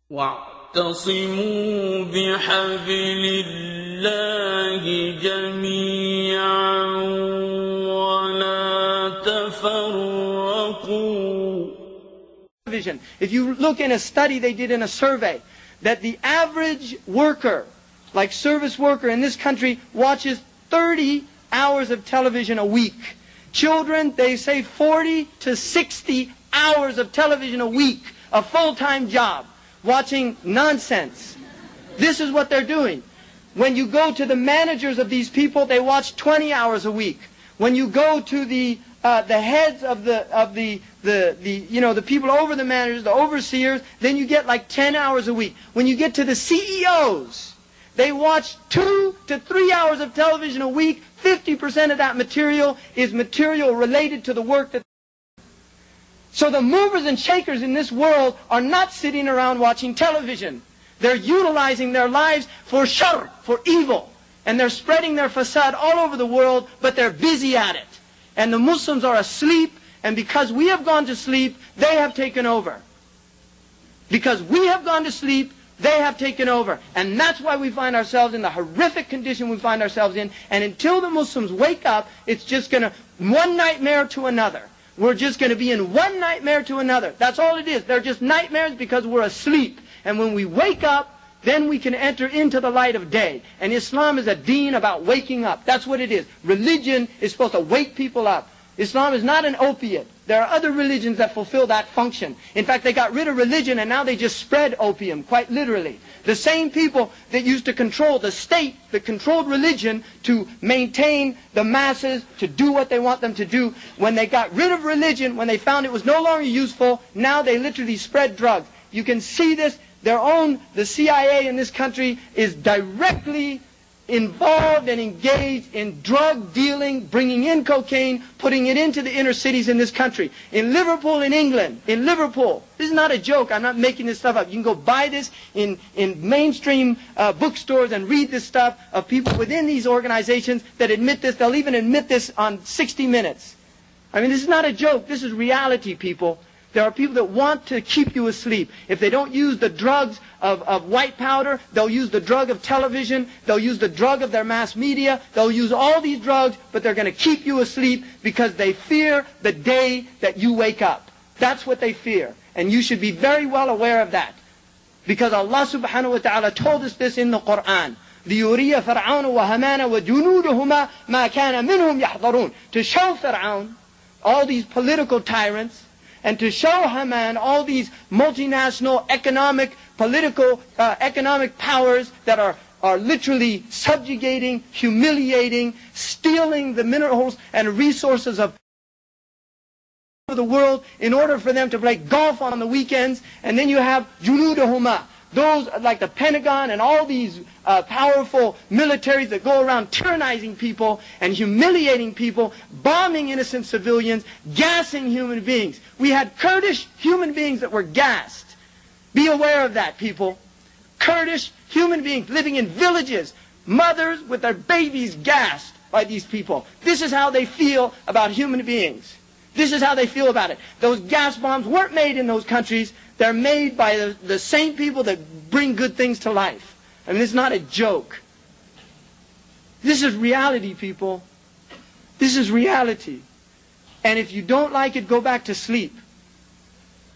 واعتصموا بحبل الله جميعا ولا تفرقوا. If you look in a study they did in a survey, that the average worker, like service worker in this country, watches 30 hours of television a week. Children, they say 40 to 60 hours of television a week, a full-time job, watching nonsense. This is what they're doing. When you go to the managers of these people, they watch 20 hours a week. When you go to the heads of the people over the managers, the overseers, then you get like 10 hours a week. When you get to the CEOs, they watch 2 to 3 hours of television a week. 50% of that material is material related to the work that. So the movers and shakers in this world are not sitting around watching television. They're utilizing their lives for shar, for evil. And they're spreading their fasad all over the world, but they're busy at it. And the Muslims are asleep, and because we have gone to sleep, they have taken over. Because we have gone to sleep, they have taken over. And that's why we find ourselves in the horrific condition we find ourselves in. And until the Muslims wake up, it's just going to, one nightmare to another. We're just going to be in one nightmare to another. That's all it is. They're just nightmares because we're asleep. And when we wake up, then we can enter into the light of day. And Islam is a deen about waking up. That's what it is. Religion is supposed to wake people up. Islam is not an opiate. There are other religions that fulfill that function. In fact, they got rid of religion and now they just spread opium, quite literally. The same people that used to control the state, that controlled religion to maintain the masses, to do what they want them to do, when they got rid of religion, when they found it was no longer useful, now they literally spread drugs. You can see this. The CIA in this country is directly involved and engaged in drug dealing, bringing in cocaine, putting it into the inner cities in this country. In Liverpool, in England, in Liverpool. This is not a joke. I'm not making this stuff up. You can go buy this in mainstream bookstores and read this stuff of people within these organizations that admit this. They'll even admit this on 60 Minutes. I mean, this is not a joke. This is reality, people. There are people that want to keep you asleep. If they don't use the drugs of white powder, they'll use the drug of television, they'll use the drug of their mass media, they'll use all these drugs, but they're going to keep you asleep because they fear the day that you wake up. That's what they fear. And you should be very well aware of that. Because Allah subhanahu wa ta'ala told us this in the Quran. لِيُرِيَ فَرْعَوْنُ وَهَمَانَ وَجُنُودُهُمَا مَا كَانَ مِنْهُمْ يَحْضَرُونَ. To show Fir'aun, all these political tyrants, and to show Haman all these multinational economic, political, economic powers that are literally subjugating, humiliating, stealing the minerals and resources of the world in order for them to play golf on the weekends. And then you have Junudahuma, those like the Pentagon and all these powerful militaries that go around tyrannizing people and humiliating people, bombing innocent civilians, gassing human beings. We had Kurdish human beings that were gassed. Be aware of that, people. Kurdish human beings living in villages, mothers with their babies gassed by these people. This is how they feel about human beings. This is how they feel about it. Those gas bombs weren't made in those countries. They're made by the same people that bring good things to life. I mean, it's not a joke. This is reality, people. This is reality. And if you don't like it, go back to sleep.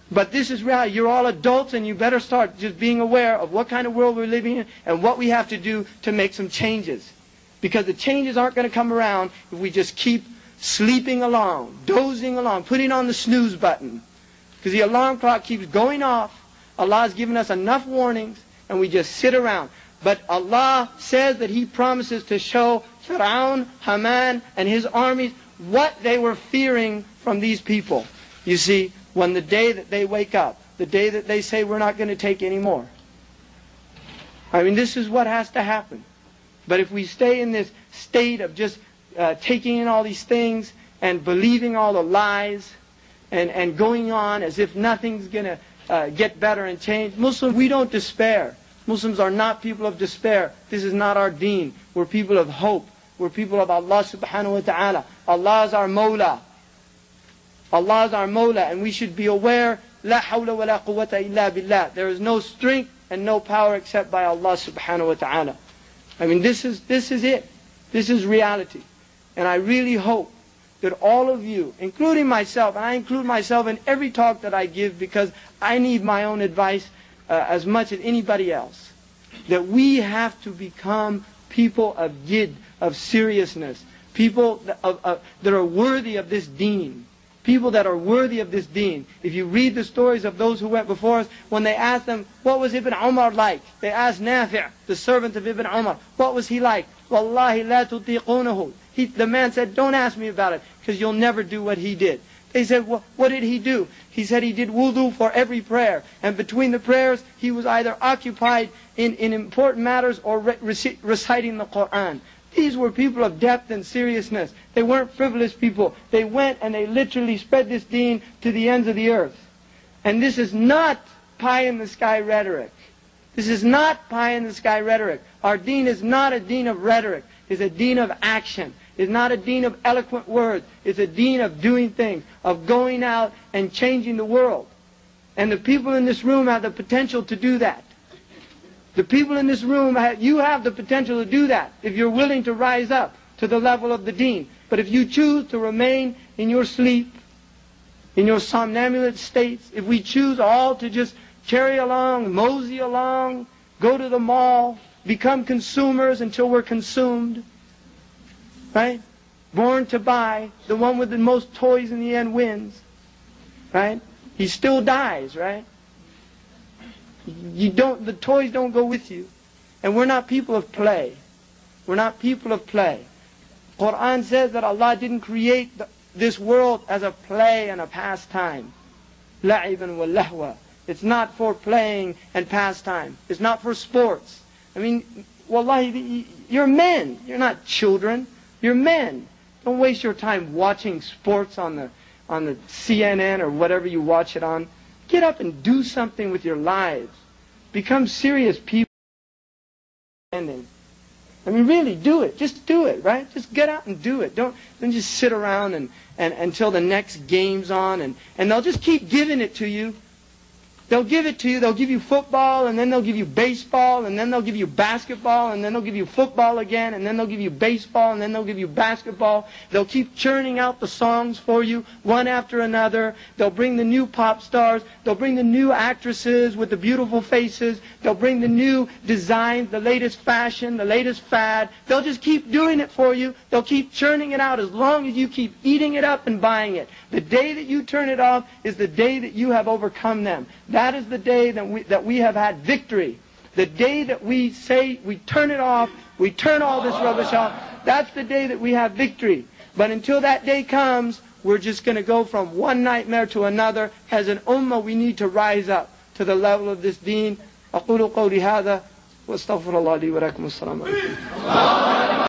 But this is reality. You're all adults and you better start just being aware of what kind of world we're living in and what we have to do to make some changes. Because the changes aren't going to come around if we just keep sleeping along, dozing along, putting on the snooze button. Because the alarm clock keeps going off. Allah has given us enough warnings and we just sit around. But Allah says that He promises to show Fir'aun, Haman, and his armies what they were fearing from these people. You see, when the day that they wake up, the day that they say we're not going to take any more. I mean, this is what has to happen. But if we stay in this state of just taking in all these things and believing all the lies and going on as if nothing's going to get better and change. Muslims, we don't despair. Muslims are not people of despair. This is not our deen. We're people of hope. We're people of Allah subhanahu wa ta'ala. Allah is our Mawla. Allah is our Mawla, and we should be aware لا حول ولا قوة إلا بالله. There is no strength and no power except by Allah subhanahu wa ta'ala. I mean, this is it. This is reality. And I really hope that all of you, including myself, and I include myself in every talk that I give because I need my own advice as much as anybody else, that we have to become people of jid, of seriousness, people that are worthy of this deen. People that are worthy of this deen. If you read the stories of those who went before us, when they asked them, what was Ibn Umar like? They asked Nafi', the servant of Ibn Umar, what was he like? Wallahi la tutiqunahu. The man said, don't ask me about it, because you'll never do what he did. They said, well, what did he do? He said he did wudu for every prayer. And between the prayers, he was either occupied in important matters or reciting the Qur'an. These were people of depth and seriousness. They weren't frivolous people. They went and they literally spread this deen to the ends of the earth. And this is not pie-in-the-sky rhetoric. This is not pie-in-the-sky rhetoric. Our deen is not a deen of rhetoric. It's a deen of action. It's not a deen of eloquent words. It's a deen of doing things, of going out and changing the world. And the people in this room have the potential to do that. The people in this room, you have the potential to do that if you're willing to rise up to the level of the deen. But if you choose to remain in your sleep, in your somnambulent states, if we choose all to just carry along, mosey along, go to the mall, become consumers until we're consumed, right? Born to buy, the one with the most toys in the end wins, right? He still dies, right? The toys don't go with you. And we're not people of play. We're not people of play. Quran says that Allah didn't create this world as a play and a pastime. لَعِبًا وَلَهْوًا. It's not for playing and pastime. It's not for sports. I mean, wallahi, you're men. You're not children. You're men. Don't waste your time watching sports on the CNN or whatever you watch it on. Get up and do something with your lives. Become serious people. I mean, really, do it. Just do it, right? Just get out and do it. Don't just sit around and until the next game's on, and they'll just keep giving it to you. They'll give it to you. They'll give you football, and then they'll give you baseball, and then they'll give you basketball, and then they'll give you football again, and then they'll give you baseball, and then they'll give you basketball. They'll keep churning out the songs for you, one after another. They'll bring the new pop stars. They'll bring the new actresses with the beautiful faces. They'll bring the new designs, the latest fashion, the latest fad. They'll just keep doing it for you. They'll keep churning it out as long as you keep eating it up and buying it. The day that you turn it off is the day that you have overcome them. That is the day that we have had victory. The day that we say we turn it off, we turn all this rubbish off, that's the day that we have victory. But until that day comes, we're just going to go from one nightmare to another. As an ummah, we need to rise up to the level of this deen. أقول قولي هذا واستغفر الله لي ولكم. السلام عليكم.